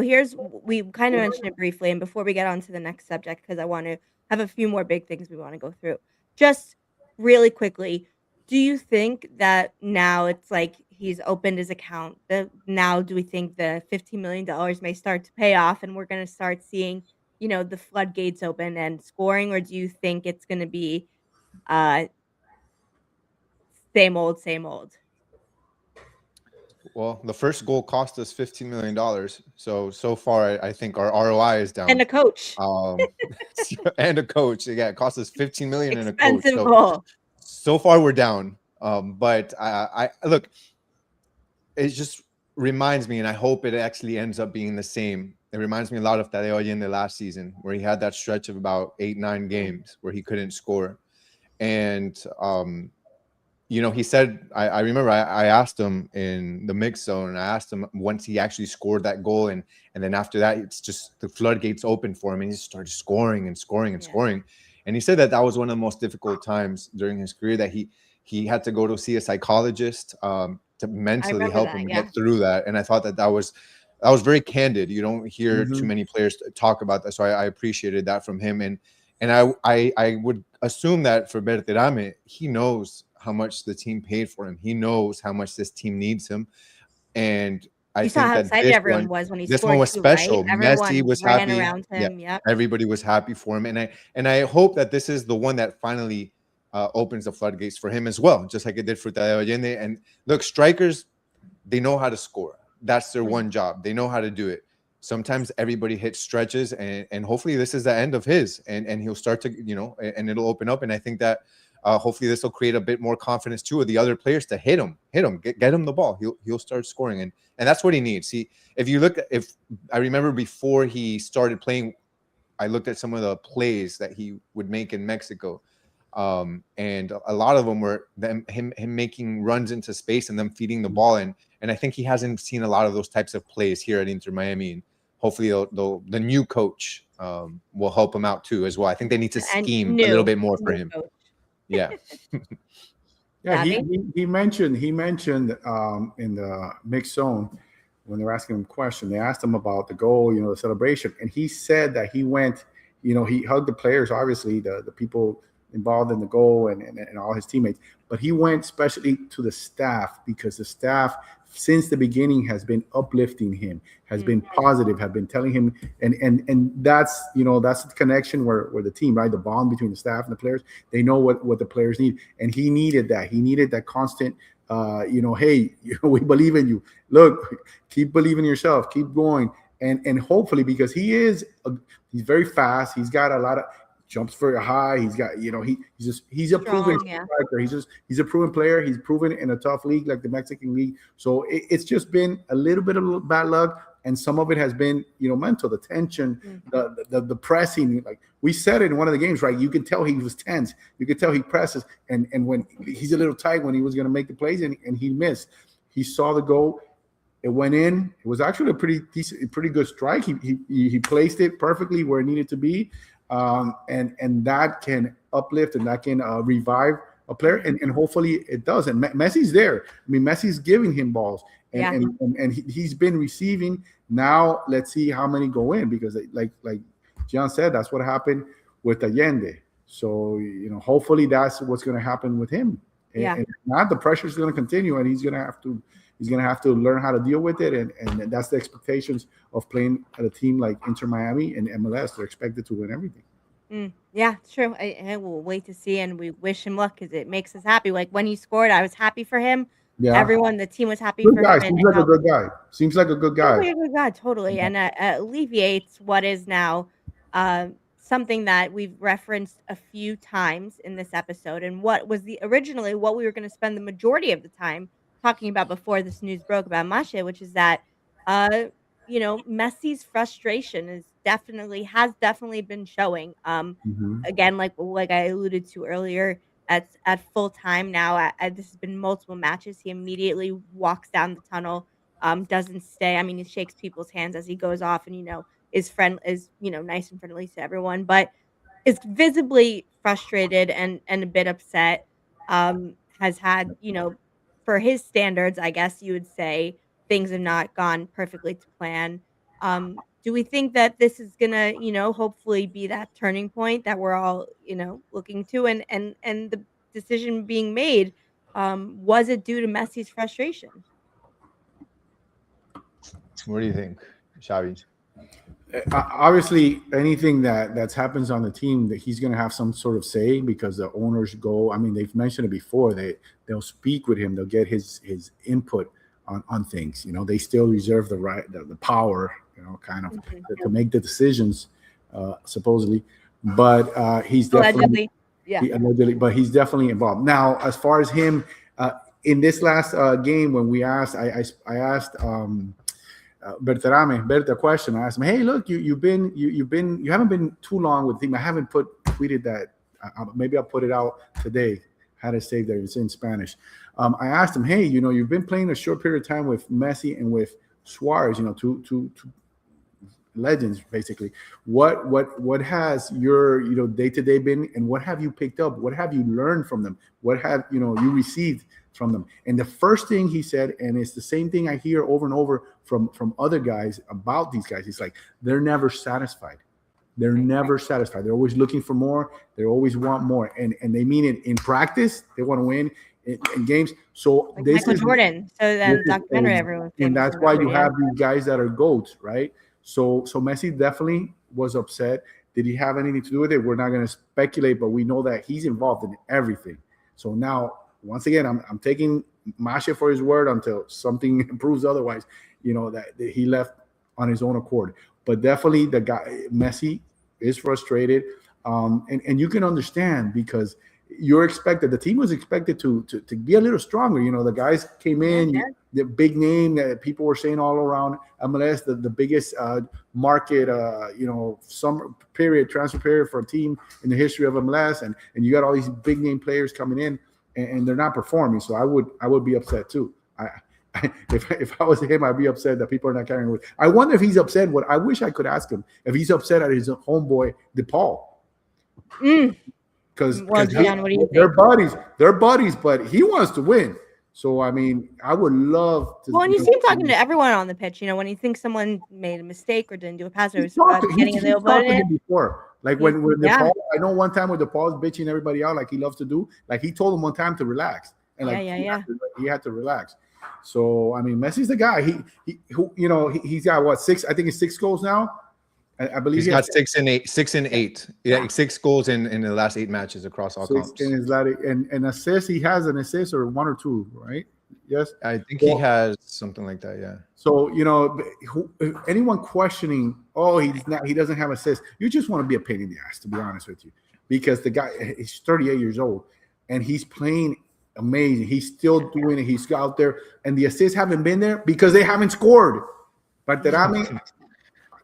we kind of mentioned it briefly, and before we get on to the next subject, because I want to have a few more big things we want to go through. Just really quickly, do you think that now it's like he's opened his account? Now, do we think the $15 million may start to pay off, and we're going to start seeing, the floodgates open and scoring, or do you think it's going to be same old? Well, the first goal cost us $15 million. So far, I think our ROI is down. And a coach. And a coach. Yeah, it cost us $15 million and a coach. Expensive goal. So far, we're down. But I look, it just reminds me, and I hope it actually ends up being the same. It reminds me a lot of Tadeo Allende last season, where he had that stretch of about 8-9 games where he couldn't score. And he said, I remember I asked him in the mix zone, and I asked him once he actually scored that goal, and then after that, it's just the floodgates opened for him, and he started scoring and scoring and scoring. And he said that was one of the most difficult times during his career, that he had to go to see a psychologist to mentally help him get through that. And I thought that was very candid. You don't hear too many players talk about that, so I appreciated that from him. And I would assume that for Berterame, he knows how much the team paid for him. He knows how much this team needs him. And I think how that excited everyone was when he this scored. One was special. Right? Messi was happy. Around him. Yeah, everybody was happy for him. And I hope that this is the one that finally opens the floodgates for him as well, just like it did for Tadeo Allende. And look, strikers, they know how to score. That's their one job. They know how to do it. Sometimes everybody hits stretches, and hopefully this is the end of his, and he'll start to, and it'll open up. And I think that hopefully this will create a bit more confidence too of the other players to hit him, get him the ball. He'll start scoring, and that's what he needs. See, if I remember before he started playing, I looked at some of the plays that he would make in Mexico, and a lot of them were him making runs into space and them feeding the ball, and I think he hasn't seen a lot of those types of plays here at Inter Miami. And hopefully the new coach will help him out too as well. I think they need to scheme a little bit more for him. Coach. Yeah. Yeah, Xavi? he mentioned in the mixed zone when they were asking him a question, they asked him about the goal, the celebration, and he said that he went, he hugged the players, obviously the people involved in the goal and all his teammates, but he went especially to the staff because the staff since the beginning has been uplifting him, has been positive, have been telling him, and that's that's the connection where the team, right, the bond between the staff and the players, they know what the players need, and he needed that constant hey, we believe in you, look, keep believing in yourself, keep going, and hopefully, because he's very fast, he's got a lot of jumps very high, he's got he's a proven Strong, yeah. striker, he's a proven player, he's proven in a tough league like the Mexican league. So it's just been a little bit of bad luck, and some of it has been mental, the tension, the pressing. Like we said it in one of the games, right, you could tell he was tense, you could tell he presses, and when he's a little tight when he was going to make the plays, and he missed. He saw the goal, it went in, it was actually a pretty good strike. He placed it perfectly where it needed to be, and that can uplift and that can revive a player, and hopefully it does. And Messi's there. I mean, Messi's giving him balls, and he's been receiving. Now let's see how many go in, because like Gian said, that's what happened with Allende. So hopefully that's what's going to happen with him. Yeah. And if not, the pressure is going to continue, and he's going to have to learn how to deal with it, and that's the expectations of playing at a team like Inter Miami and MLS. They're expected to win everything. Yeah, it's true. I will wait to see, and we wish him luck because it makes us happy. Like when he scored, I was happy for him. Yeah, Everyone, the team was happy good for guy. him, Seems like a good guy. Seems like a good guy. totally a good guy, totally, and alleviates what is now something that we've referenced a few times in this episode, and what was originally what we were going to spend the majority of the time talking about before this news broke about Masche, which is that uh Messi's frustration has definitely been showing. Mhm. Again, like I alluded to earlier, at full time now. This has been multiple matches. He immediately walks down the tunnel. Doesn't stay. I mean, he shakes people's hands as he goes off, and is nice and friendly to everyone, but is visibly frustrated and a bit upset. Has had, for his standards, I guess you would say, things have not gone perfectly to plan. Do we think that this is gonna, hopefully be that turning point that we're all, looking to, and the decision being made, was it due to Messi's frustration? What do you think, Xavi? Obviously, anything that happens on the team, that he's going to have some sort of say, because the owners go. I mean, they've mentioned it before. They'll speak with him. They'll get his input on things. They still reserve the right, the power. Kind of to make the decisions, supposedly. But he's definitely Allegedly, yeah. but he's definitely involved. Now, as far as him, in this last game when we asked, I asked. Berterame, Berta question. I asked him, "Hey, look, you haven't been too long with the team. I haven't tweeted that. Maybe I'll put it out today. Had it saved there. It's in Spanish. I asked him, hey, you've been playing a short period of time with Messi and with Suarez. Two legends basically. What has your day to day been, and what have you picked up? What have you learned from them? What have you received from them?" And the first thing he said, and it's the same thing I hear over and over from other guys about these guys, it's like they're never satisfied. They're never satisfied. They're always looking for more. They always want more, and they mean it in practice. They want to win in games. So Like this Michael is Jordan. So then documentary everyone's and famous that's why about, you yeah. have these guys that are GOATs, right? So Messi definitely was upset. Did he have anything to do with it? We're not going to speculate, but we know that he's involved in everything. So now, once again, I'm taking Masche for his word until something proves otherwise. That he left on his own accord. But definitely, the guy Messi is frustrated, and you can understand, because the team was expected to be a little stronger. The guys came in, the big name that people were saying all around MLS, the biggest market, transfer period for a team in the history of MLS, and you got all these big name players coming in, and they're not performing. So I would be upset too. If I was him, I'd be upset that people are not carrying with. I wonder if he's upset. What I wish I could ask him if he's upset at his homeboy DePaul. because Well, Gian, what do you they're think? buddies, but he wants to win. So I mean, I would love to. Well, and you see him talking to everyone on the pitch. When he thinks someone made a mistake or didn't do a pass, or was getting a little talked to him before. Like when yeah. I know one time when DePaul's bitching everybody out, like he loves to do. Like he told him one time to relax, and like he had to relax. So I mean, Messi's the guy. He's got what, 6? I think it's 6 goals now. I believe he's got 6 and 8. 6 and 8. Yeah, 6 goals in the last 8 matches across all comps. And assists, he has an assist or 1 or 2, right? Yes, I think he has something like that. Yeah. So if anyone questioning, he doesn't have assists, you just want to be a pain in the ass, to be honest with you, because the guy is 38 years old and he's playing amazing. He's still doing it. He's out there, and the assists haven't been there because they haven't scored. Berterame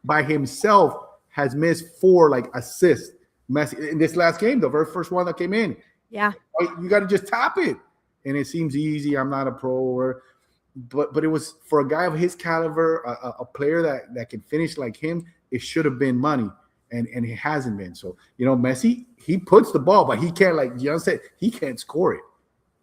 by himself has missed 4 assists. Messi in this last game, the very first one that came in. Yeah, you got to just tap it, and it seems easy. I'm not a pro, but it was for a guy of his caliber, a player that can finish like him. It should have been money, and it hasn't been. So Messi, he puts the ball, but he can't, like Gian said, he can't score it.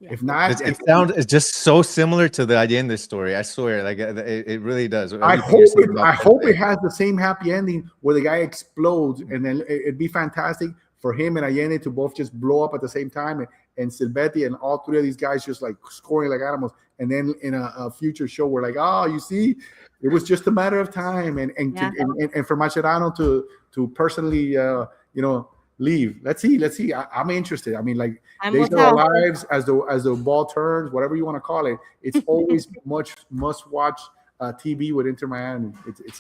Yeah. If not, it's just so similar to the idea in this story. I swear, like it really does. I hope it has the same happy ending where the guy explodes, and then it'd be fantastic for him and Allende to both just blow up at the same time, and Silvetti and all 3 of these guys just like scoring like animals. And then in a future show, we're like, oh, you see, it was just a matter of time, and for Mascherano to personally, leave. Let's see. I'm interested. I mean, like, days of our lives, as the ball turns, whatever you want to call it, it's always must watch TV with Inter Miami.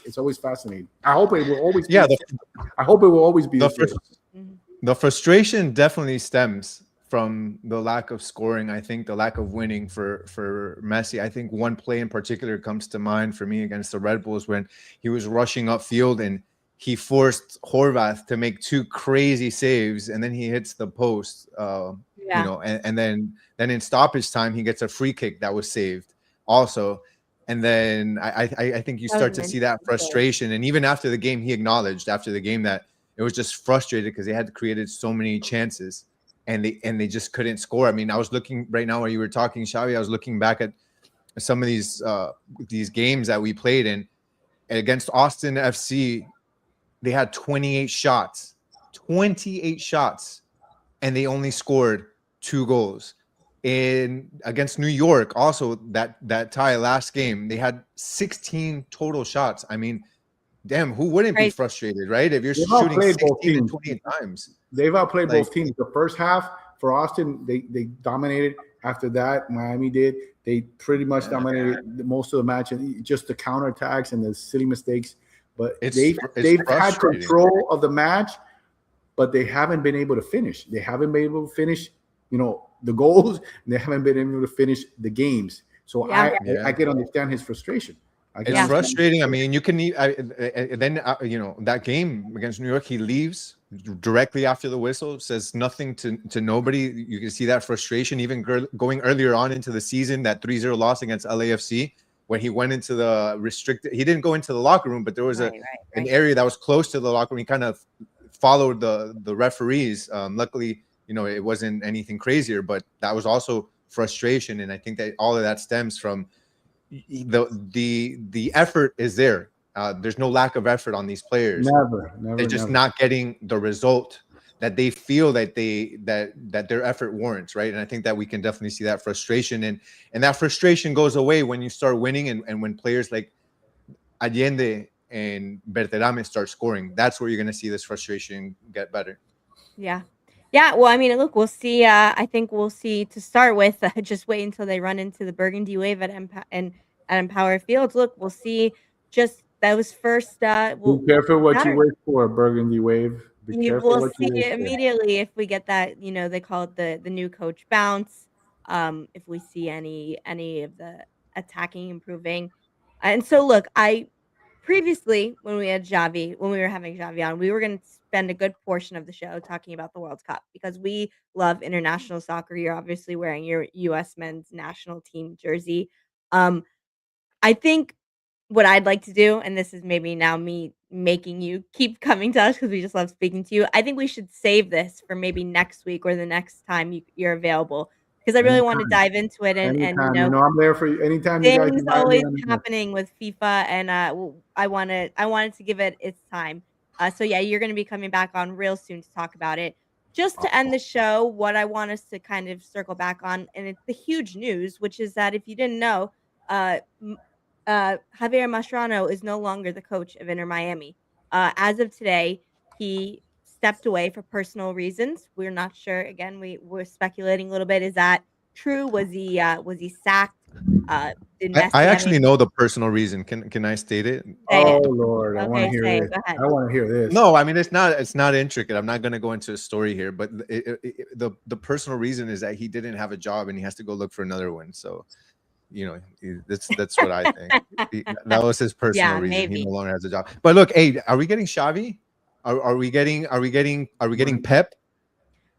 It's always fascinating. I hope it will always. Yeah, I hope it will always be. The frustration definitely stems from the lack of scoring. I think the lack of winning for Messi. I think one play in particular comes to mind for me against the Red Bulls when he was rushing upfield and he forced Horvath to make 2 crazy saves, and then he hits the post. And then in stoppage time he gets a free kick that was saved also. And then I think you start to see that frustration. And even after the game, he acknowledged after the game that it was just frustrated because they had created so many chances and they just couldn't score. I mean, I was looking right now while you were talking, Xavi, I was looking back at some of these games that we played in. Against Austin FC, they had 28 shots, and they only scored 2 goals. Against New York, also that tie last game, they had 16 total shots. I mean, damn, who wouldn't be frustrated, right? If you're shooting 16 and 28 times. They've outplayed both teams. The first half for Austin, they dominated. After that, Miami did. They pretty much dominated most of the match, and just the counterattacks and the silly mistakes. But they've had control of the match, but they haven't been able to finish. They haven't been able to finish, the goals. And they haven't been able to finish the games. So I can understand his frustration. It's frustrating. I mean, you can that game against New York, he leaves directly after the whistle, says nothing to nobody. You can see that frustration even going earlier on into the season, that 3-0 loss against LAFC. When he went into the restricted, he didn't go into the locker room, but there was an area that was close to the locker room. He kind of followed the referees. Luckily, it wasn't anything crazier, but that was also frustration. And I think that all of that stems from the effort is there. There's no lack of effort on these players. Never. They're just not getting the result that they feel that their effort warrants, right? And I think that we can definitely see that frustration, and that frustration goes away when you start winning, and when players like Allende and Berterame start scoring. That's where you're going to see this frustration get better. Yeah. Well, I mean, look, we'll see. I think we'll see to start with. Just wait until they run into the Burgundy Wave at Empower Fields. Look, we'll see. Just those first. Be careful what you wish for, Burgundy Wave. We'll see immediately if we get that. They call it the new coach bounce. If we see any of the attacking improving, and so look, previously when we were having Xavi on, we were going to spend a good portion of the show talking about the World Cup because we love international soccer. You're obviously wearing your U.S. men's national team jersey. I think what I'd like to do, and this is maybe now me making you keep coming to us because we just love speaking to you. I think we should save this for maybe next week or the next time you're available because I really want to Anytime, dive into it and anytime. You know, I'm there for you. Anytime you guys things invite me, always I'm there. happening with FIFA, and I wanted to give it its time. So yeah, you're going to be coming back on real soon to talk about it. Just to end the show, what I want us to kind of circle back on, and it's the huge news, which is that if you didn't know, Javier Mascherano is no longer the coach of Inter Miami. As of today, he stepped away for personal reasons. We're not sure. Again, we're speculating a little bit. Is that true? Was he sacked? Did I Messi have actually anything know the personal reason. Can I state it? to say Oh it? Lord, I want to Okay, hear say this. it. Go ahead. I want to hear this. No, I mean it's not intricate. I'm not going to go into a story here, but the personal reason is that he didn't have a job and he has to go look for another one. So, that's what I think. That was his personal Yeah, reason. He maybe. no longer has a job. But look, hey, are we getting Xavi? Are we getting Pep?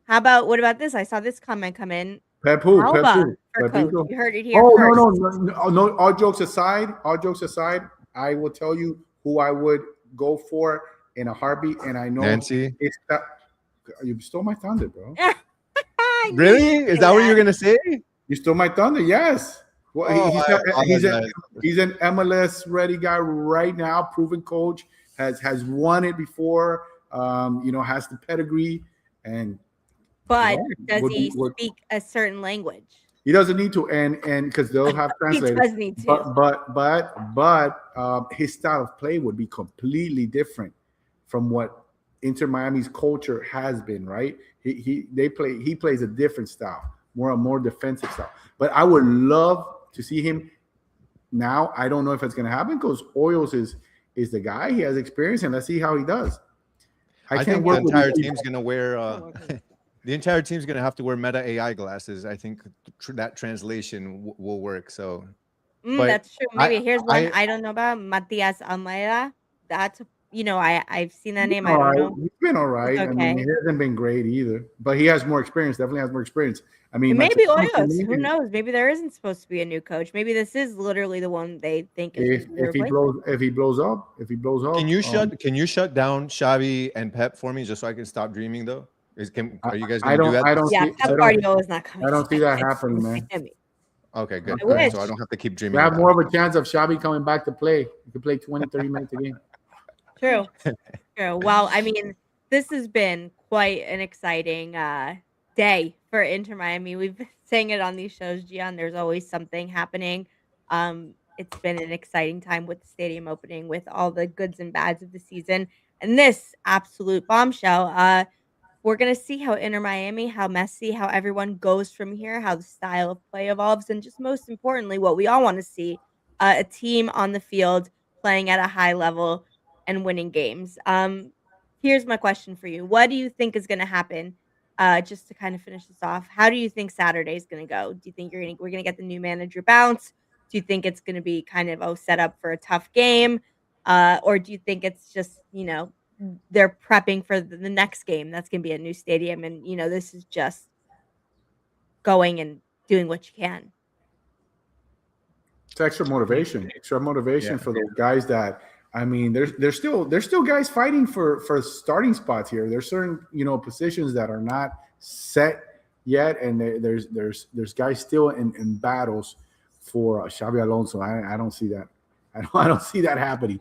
What about this? I saw this comment come in. Pep who? Pep Alba who? for coach. Pepito? You heard it here Oh first. no. All jokes aside, I will tell you who I would go for in a heartbeat, and I know Nancy? it's that. You stole my thunder, bro. I knew Really? you'd Is say that what you're gonna say? You stole my thunder. Yes. Well, Oh, I he's apologize. an MLS ready guy right now, proven coach, has won it before. Has the pedigree, and But does would he would speak a certain language? he doesn't need to, and because they'll have He translators. does need to. But his style of play would be completely different from what Inter Miami's culture has been. Right? He plays a different style, more defensive style. But I would love to see him now. I don't know if it's going to happen because Oyos is the guy. He has experience, and let's see how he does. I think the entire team's gonna wear. The entire team's gonna have to wear Meta AI glasses. I think that translation will work. So, but That's true. Maybe here's one I don't know about. Matias Almeida. That's I've seen that name. I don't know. He's been all right. It's I mean, okay. he hasn't been great either, but he has more experience. Definitely has more experience. I mean, Maybe Mascherano, Oyos. Who knows? Maybe there isn't supposed to be a new coach. Maybe this is literally the one they think is if he blows up, can you shut down Xavi and Pep for me just so I can stop dreaming though? Are you guys gonna do that? Pep Guardiola is not coming. I don't see that happening, man. Okay, good. I wish. So I don't have to keep dreaming. We have more of a chance of Xavi coming back to play. You can play 20, 30 minutes a game. True. Well, I mean, this has been quite an exciting day for Inter Miami. We've been saying it on these shows, Gian. There's always something happening. It's been an exciting time with the stadium opening, with all the goods and bads of the season, and this absolute bombshell. We're gonna see how Inter Miami, how Messi, how everyone goes from here, how the style of play evolves, and just most importantly, what we all want to see: a team on the field playing at a high level and winning games. Here's my question for you: what do you think is going to happen? Just to kind of finish this off, how do you think Saturday is going to go? Do you think we're going to get the new manager bounce? Do you think it's going to be kind of set up for a tough game, or do you think it's just they're prepping for the next game? That's going to be a new stadium, and this is just going and doing what you can. It's extra motivation for those guys that. I mean, there's still guys fighting for starting spots here. There's certain positions that are not set yet, and there's guys still in battles for Xavi Alonso. I don't see that. I don't see that happening.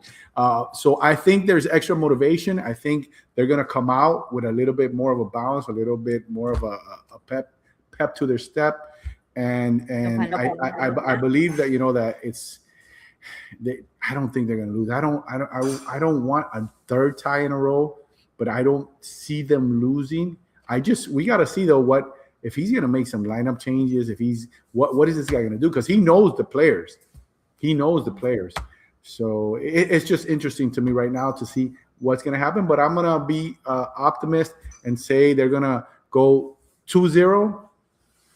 So I think there's extra motivation. I think they're gonna come out with a little bit more of a balance, a little bit more of a pep to their step, and I believe that that it's. I don't think they're going to lose. I don't want a third tie in a row, but I don't see them losing. We got to see though if he's going to make some lineup changes. If he's what is this guy going to do? Because he knows the players. So it's just interesting to me right now to see what's going to happen. But I'm going to be optimist and say they're going to go 2-0.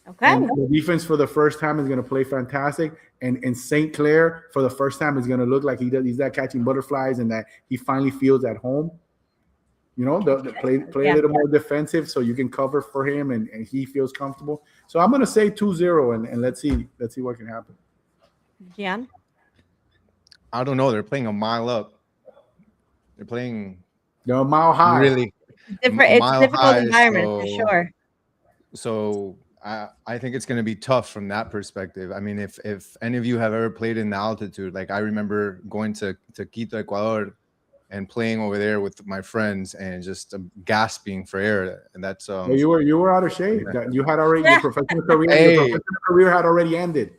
Okay. And the defense for the first time is going to play fantastic. And St. Clair for the first time is going to look like he's not catching butterflies and that he finally feels at home. Play a little more defensive so you can cover for him and he feels comfortable. So I'm going to say 2-0 and let's see what can happen. Gian? I don't know. They're playing a mile up. They're playing They're a mile high. really Different. It's a mile difficult high. environment for sure. So I think it's going to be tough from that perspective. I mean, if any of you have ever played in the altitude, like I remember going to Quito, Ecuador, and playing over there with my friends and just gasping for air. And that's you were out of shape. You had already your professional career. Hey. Your professional career had already ended.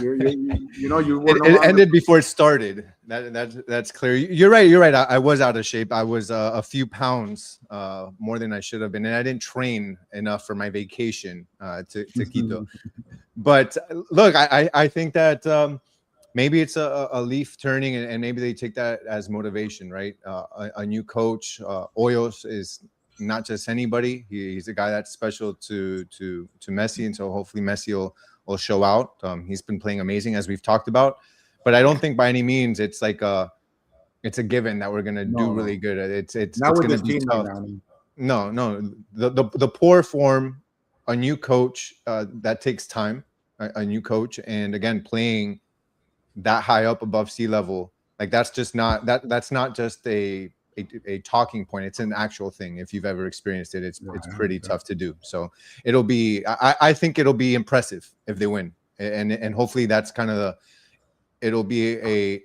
You were it ended before it started. That's clear. You're right. You're right. I was out of shape. I was a few pounds more than I should have been, and I didn't train enough for my vacation to Quito. But look, I think that maybe it's a leaf turning, and maybe they take that as motivation, right? A new coach, Hoyos is not just anybody. He's a guy that's special to Messi, and so hopefully Messi will show out. He's been playing amazing, as we've talked about, but I don't think by any means it's like it's a given that we're gonna do really good. It's gonna be tough. No, the poor form, a new coach that takes time, a new coach, and again playing that high up above sea level, like that's just not that's not just a talking point. It's an actual thing. If you've ever experienced it, it's pretty tough to do. So it'll be I think it'll be impressive if they win, and hopefully that's kind of it'll be an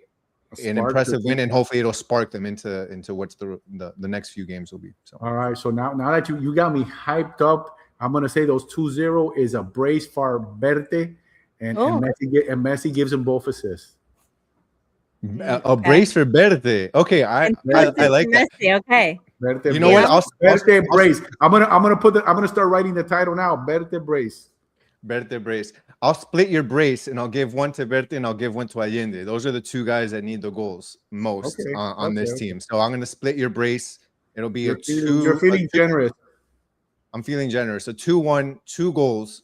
impressive win, and hopefully it'll spark them into what's the next few games will be. So all right, so now that you got me hyped up, I'm gonna say those 2-0 is a brace for Berte, and Messi gives him both assists. A brace for Berte. Okay, I like that. Messi, okay. You know what? Berte brace. I'm gonna start writing the title now. Berte brace. Berte brace. I'll split your brace, and I'll give one to Berte, and I'll give one to Allende. Those are the two guys that need the goals most on this team. So I'm gonna split your brace. It'll be You're feeling generous. I'm feeling generous. So 2-1, 2 goals.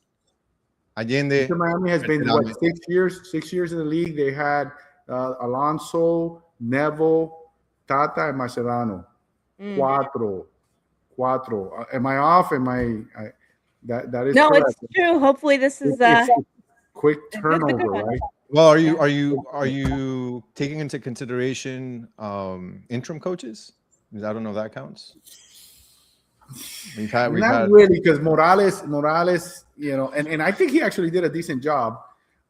Allende. Miami has been 6 years? 6 years in the league. They had Alonso, Neville, Tata, and Mascherano. Cuatro. Am I off? That is no, correct. It's true. Hopefully this is quick turnover, right? Well, are you taking into consideration interim coaches? I don't know if that counts. We've had really, because Morales, and I think he actually did a decent job.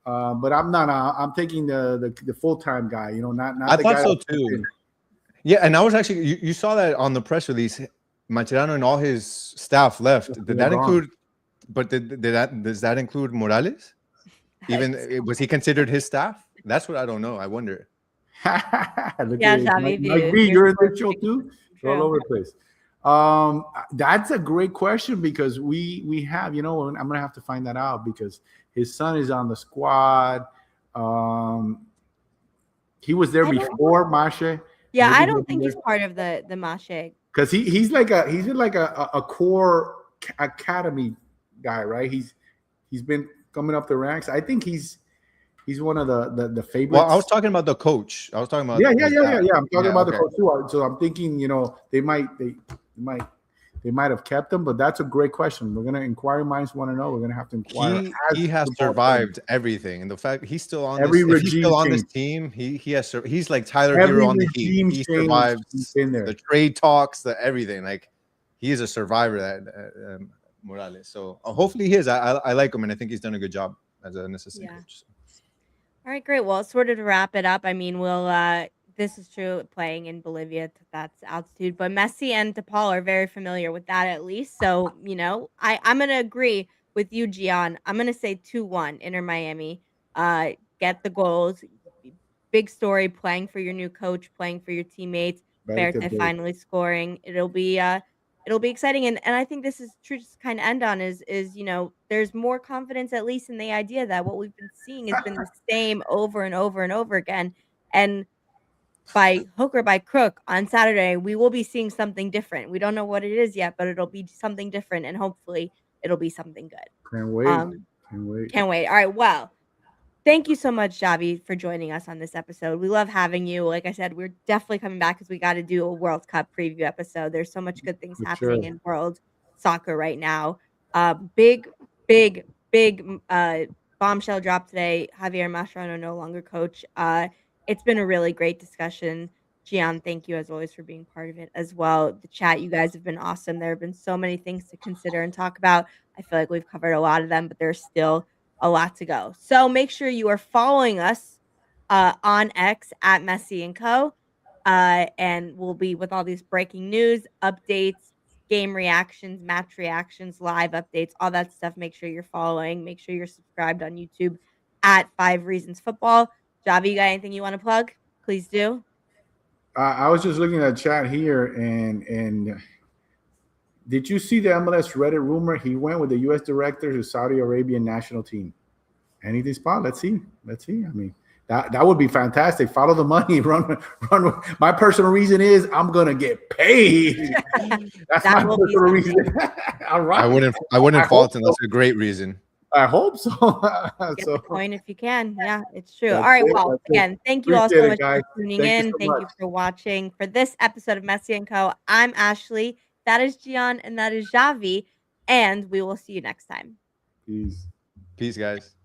But I'm not. I'm taking the full-time guy. Not. I thought so too. Yeah, and I was actually. You saw that on the press release. Mascherano and all his staff left. Did that include? But does that include Morales? Even was he considered his staff? That's what I don't know. I wonder. Xavi, you're in the show too. All over the place. That's a great question, because we have. I'm gonna have to find that out, because his son is on the squad. He was there before Masche. Yeah, I don't think he's part of the Masche, because he's like a core academy guy, right? He's been coming up the ranks. I think he's one of the favorites. Well, I was talking about the coach. I was talking about yeah. I'm talking about the coach too. So I'm thinking, they might have kept him, but that's a great question. We're gonna inquire minds want to know. We're gonna have to inquire. He has survived everything, and the fact he's still on this team, he's like Tyler Hero on the team. He survived the trade talks, the everything. Like, he is a survivor, that Morales. So hopefully he is. I like him, and I think he's done a good job as an assistant coach. All right, great. Well, sort of to wrap it up, I mean, this is true, playing in Bolivia, that's altitude, but Messi and DePaul are very familiar with that, at least. So, I'm going to agree with you, Gian. I'm going to say 2-1 Inter Miami. Get the goals. Big story, playing for your new coach, playing for your teammates. Berte finally scoring. It'll be exciting. And I think this is true, just kind of end on is there's more confidence, at least in the idea that what we've been seeing has been the same over and over and over again. And by hook or by crook, on Saturday, we will be seeing something different. We don't know what it is yet, but it'll be something different, and hopefully it'll be something good. Can't wait. Can't wait. All right, well, thank you so much, Xavi, for joining us on this episode. We love having you. Like I said, we're definitely coming back, because we got to do a World Cup preview episode. There's so much good things happening in world soccer right now. Big bombshell drop today. Javier Mascherano no longer coach. It's been a really great discussion. Gian, thank you as always for being part of it as well. The chat, you guys have been awesome. There have been so many things to consider and talk about. I feel like we've covered a lot of them, but there's still a lot to go. So make sure you are following us on X at Messi and Co. And we'll be with all these breaking news, updates, game reactions, match reactions, live updates, all that stuff. Make sure you're following. Make sure you're subscribed on YouTube at 5 Reasons Football. Javi, you got anything you want to plug? Please do. I was just looking at the chat here, and did you see the MLS Reddit rumor? He went with the U.S. director to Saudi Arabian national team. Anything spot? Let's see. I mean, that would be fantastic. Follow the money. Run. My personal reason is I'm gonna get paid. That's That my will be personal reason. All right. I wouldn't fault him. That's a great reason. I hope so. Get the coin if you can. Yeah, it's true. That's All right. it, Well, that's it. again, thank you all Appreciate so it, much guys. for tuning Thank you in. so Thank you much. for watching. For this episode of Messi and Co., I'm Ashley. That is Gian, and that is Javi. And we will see you next time. Peace. Peace, guys.